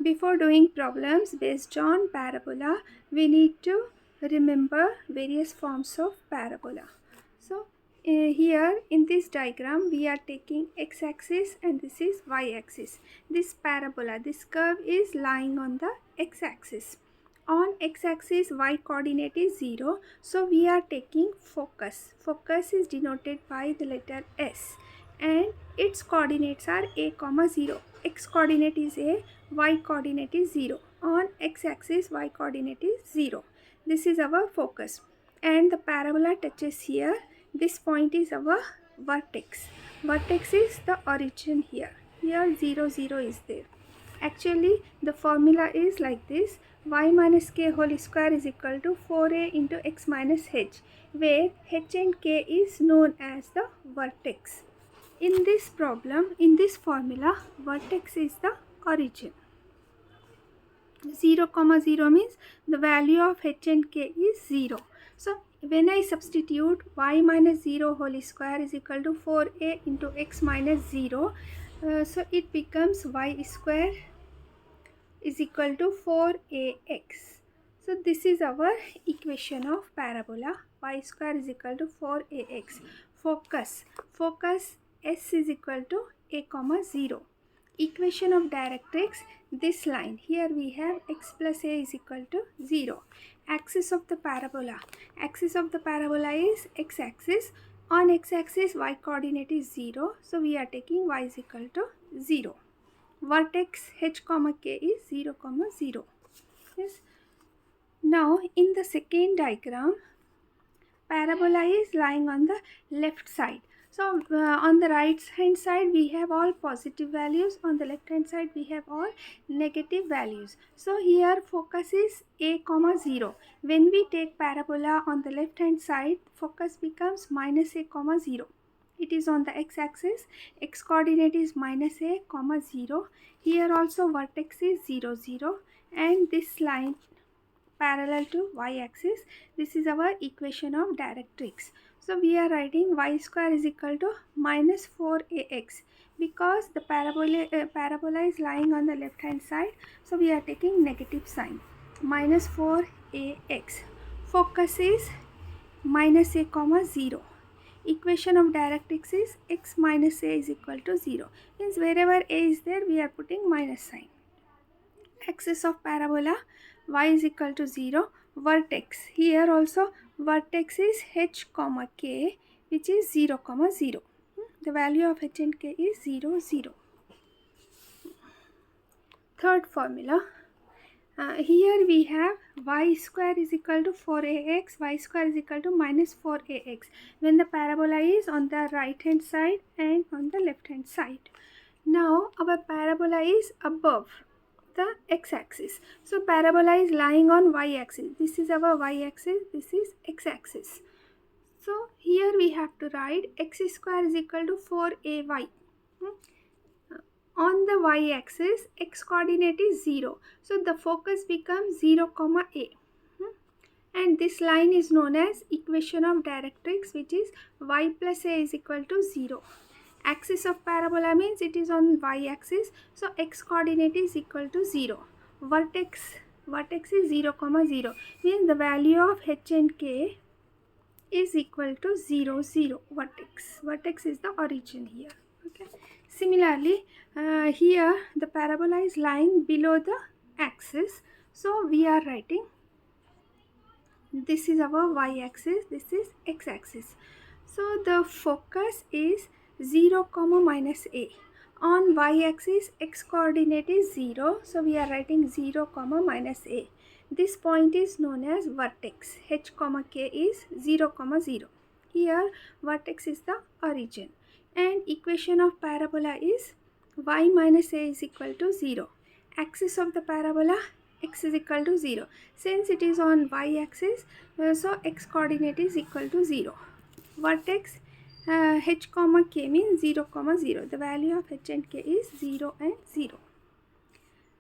Before doing problems based on parabola, we need to remember various forms of parabola. So here in this diagram we are taking x-axis and this is y-axis. This parabola, this curve is lying on the x-axis. On x-axis y coordinate is 0, so we are taking focus. Focus is denoted by the letter S and its coordinates are a comma 0. X coordinate is a, y coordinate is 0. On x-axis y coordinate is 0. This is our focus and the parabola touches here. This point is our vertex. Vertex is the origin here. Here 0 0 is there. Actually the formula is like this: y minus k whole square is equal to 4a into x minus h, where h and k is known as the vertex. In this problem, in this formula, vertex is the origin. 0 comma 0 means the value of h and k is 0. So when I substitute y minus 0 whole square is equal to 4a into x minus 0, so it becomes y square is equal to 4ax. So this is our equation of parabola. Y square is equal to 4ax. Focus S is equal to a comma 0. Equation of directrix, this line here we have x plus a is equal to 0. Axis of the parabola is x-axis. On x-axis y coordinate is 0, so we are taking y is equal to 0. Vertex h comma k is 0 comma 0. Yes. Now in the second diagram, parabola is lying on the left side. So on the right hand side we have all positive values, on the left hand side we have all negative values. So here focus is a comma 0. When we take parabola on the left hand side, focus becomes minus a comma 0. It is on the x-axis. X coordinate is minus a comma 0. Here also vertex is 0 0 and this line parallel to y-axis. This is our equation of directrix. So we are writing y square is equal to minus 4ax because the parabola is lying on the left hand side. So we are taking negative sign. Minus 4ax. Focus is minus a comma 0. Equation of directrix is x minus a is equal to 0. Means wherever a is there we are putting minus sign. Axis of parabola, y is equal to 0. Vertex, here also vertex is h comma k, which is 0 comma 0. The value of h and k is 0 0. Third formula, here we have y square is equal to 4ax, y square is equal to minus 4ax when the parabola is on the right hand side and on the left hand side. Now our parabola is above the x-axis. So parabola is lying on y-axis. This is our y-axis, this is x-axis. So here we have to write x square is equal to 4ay. On the y-axis, x coordinate is 0. So the focus becomes 0 comma a. And this line is known as equation of directrix, which is y plus a is equal to 0. Axis of parabola means it is on y-axis, so x coordinate is equal to 0. Vertex is 0 comma 0 means the value of h and k is equal to 0 0. Vertex is the origin here. Okay. Similarly, here the parabola is lying below the axis, so we are writing this is our y-axis, this is x-axis. So the focus is 0 comma minus a. On y-axis x coordinate is 0, so we are writing 0 comma minus a. This point is known as vertex. H comma k is 0 comma 0. Here vertex is the origin and equation of parabola is y minus a is equal to 0. Axis of the parabola, x is equal to 0. Since it is on y-axis, so x coordinate is equal to 0. Vertex h comma k means 0 comma 0. The value of h and k is 0 and 0.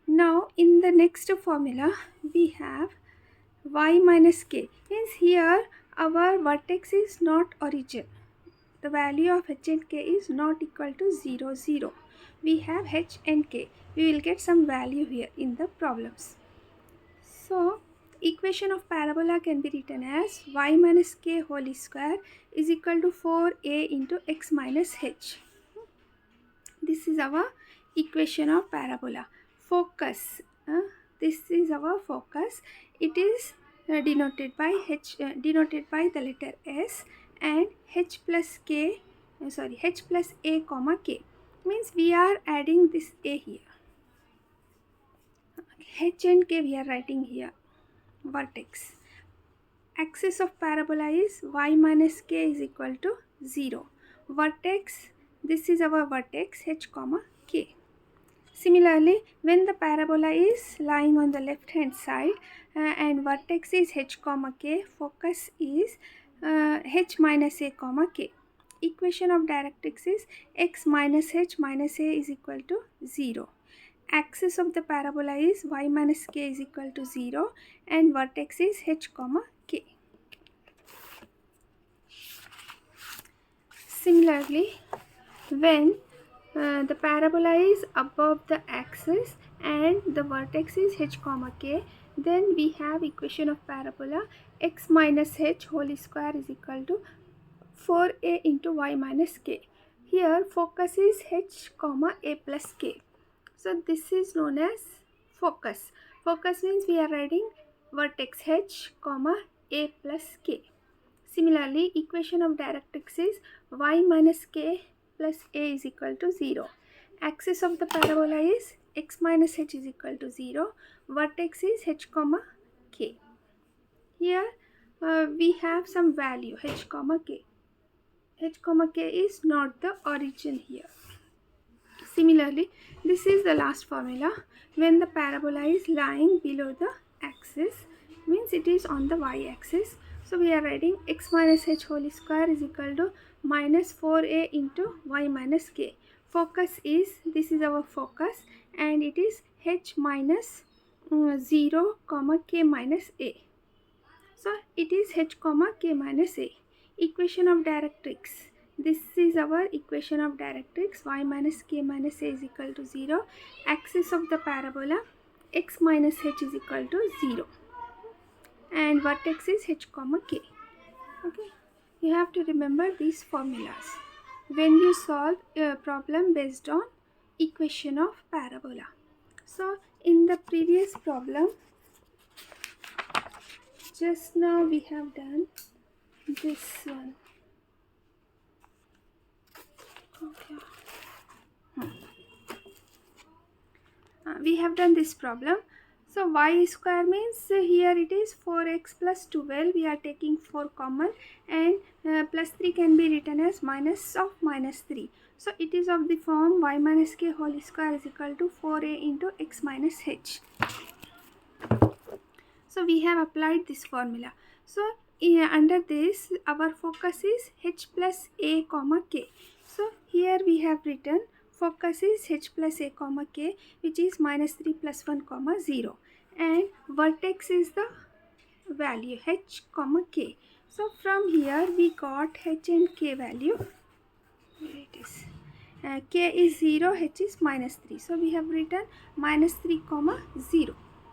Now in the next formula we have y minus k. Means here our vertex is not origin. The value of h and k is not equal to 0 0. We have h and k. we will get some value here in the problems. So equation of parabola can be written as y minus k whole square is equal to 4a into x minus h. This is our equation of parabola. Focus, this is our focus. It is denoted by the letter S, and h plus a comma k, means we are adding this a here. H and k we are writing here. Vertex. Axis of parabola is y minus k is equal to 0. Vertex, this is our vertex h comma k. Similarly, when the parabola is lying on the left hand side and vertex is h comma k, focus is h minus a comma k. Equation of directrix is x minus h minus a is equal to 0. Axis of the parabola is y minus k is equal to 0 and vertex is h comma k. Similarly, when the parabola is above the axis and the vertex is h comma k, then we have equation of parabola x minus h whole square is equal to 4a into y minus k. Here focus is h comma a plus k. So this is known as focus. Focus means we are writing vertex h comma a plus k. Similarly, equation of directrix is y minus k plus a is equal to 0. Axis of the parabola is x minus h is equal to 0. Vertex is h comma k. Here we have some value h comma k. H comma k is not the origin here. Similarly, this is the last formula. When the parabola is lying below the axis, means it is on the y-axis. So we are writing x minus h whole square is equal to minus 4a into y minus k. Focus is, this is our focus, and it is h minus 0 comma k minus a. So it is h comma k minus a. Equation of directrix. This is our equation of directrix. Y minus k minus a is equal to 0. Axis of the parabola x minus h is equal to 0. And vertex is h comma k. Okay. You have to remember these formulas when you solve a problem based on equation of parabola. So in the previous problem, just now we have done this one. Okay. We have done this problem. So y square means here it is 4x plus 12. We are taking 4 common, and plus 3 can be written as minus of minus 3. So it is of the form y minus k whole square is equal to 4a into x minus h. So we have applied this formula. So under this, our focus is h plus a comma k. So here we have written focus is h plus a comma k, which is minus 3 plus 1 comma 0, and vertex is the value h comma k. So from here we got h and k value. Here it is. K is 0, h is minus 3. So we have written minus 3 comma 0.